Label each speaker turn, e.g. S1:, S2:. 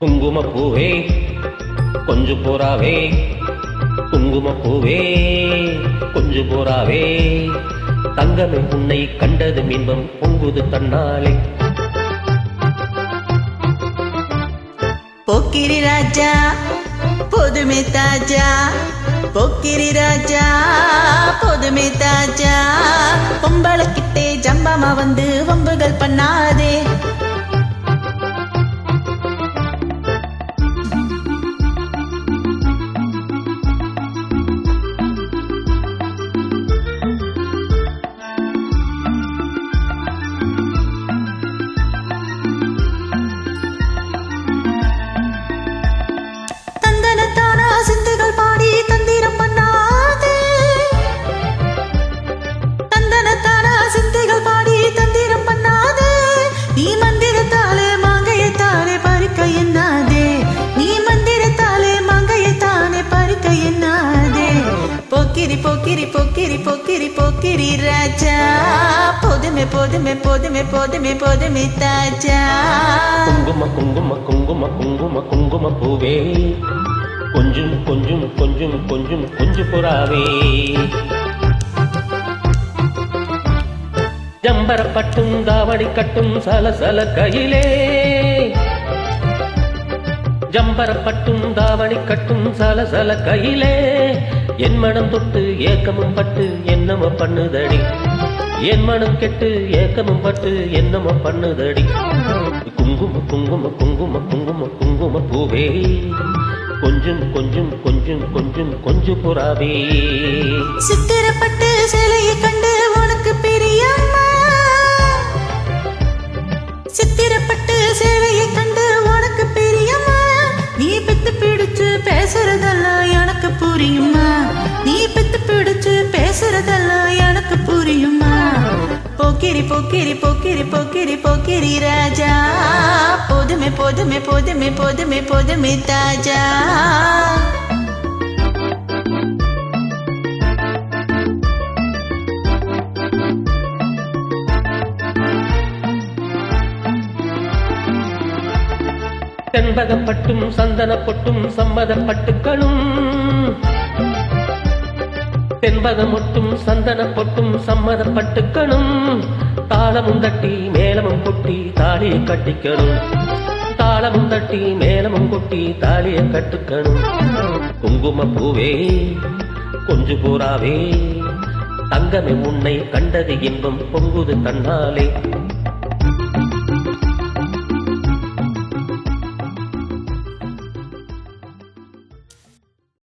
S1: குங்குமப்பூவே கொஞ்சு போராவே, குங்குமப்பூவே கொஞ்சு போராவே, தங்கமே உன்னை கண்டது இன்பம் பொங்குது தன்னாலே.
S2: போக்கிரி ராஜா போதுமே தாஜா, போக்கிரி ராஜா போதுமே தாஜா, பொம்பளக்கிட்டே ஜம்பமா வந்து வம்புகள் பண்ணாதே. சிந்துகள் பாடி தந்திரம் பண்ணாதே, தந்தனத்தானா சிந்துகள் பாடி தந்திரம் பண்ணாதே, நீ மந்திரத்தாலே மாங்கையத்தாலே பறிக்க எண்ணாதே, நீ மந்திரத்தாலே மாங்கையத்தானே பறிக்க எண்ணாதே. போக்கிரி போக்கிரி போக்கிரி போக்கிரி போக்கிரி ராஜா, போதுமே போதுமே போதுமே போதுமே போதுமே தாஜா.
S1: குங்கும குங்கும குங்கும குங்கும குங்கும பூவே கொஞ்சம் கொஞ்சம் கொஞ்சம் கொஞ்சம் கொஞ்சு புறாவே, ஜம்பரப்பட்டும் தாவணி கட்டும் சலசல கையிலே, ஜம்பரப்பட்டும் தாவணி கட்டும் சலசல கையிலே, என் மனம் தொட்டு ஏக்கமும் பட்டு என்னமோ பண்ணுதடி, என் மனம் கெட்டு ஏக்கமும் பட்டு என்னமோ பண்ணுதடி. குங்கும குங்கும குங்கும குங்கும குங்கும பூவே கொஞ்சம் கொஞ்சம் கொஞ்சம் கொஞ்சம் கொஞ்சு புறாவே.
S2: சித்திரப்பட்டு சிலையை கண்டு உனக்கு பிரியம்மா, சித்திரப்பட்டு சேலையை கண்டு உனக்கு பிரியம்மா, நீ பித்து பிடிச்சு பேசுறதெல்லாம் எனக்கு புரியுமா, நீ பித்து பிடிச்சு பேசுறதெல்லாம் எனக்கு புரியுமா. போக்கிரி போக்கிரி போக்கிரி போக்கிரி போக்கிரி ராஜா, போதுமே போதுமே போதுமே போதுமே போதுமே தாஜா.
S1: தென்பகப்பட்டும் சந்தனப்பட்டும் சம்மதப்பட்டுக்களும், தென்பகமொட்டும் சந்தனப்பொட்டும் சம்மதப்பட்டுக்களும், தாளமும் தட்டி மேளமும் கொட்டி தாலியை கட்டிக்கணும், தாளமும் தட்டி மேளமும் கொட்டி தாலியை கட்டுக்கணும். குங்கும பூவே கொஞ்சு போராவே, தங்கமே உன்னை கண்டது இன்பம் பொங்குது தன்னாலே.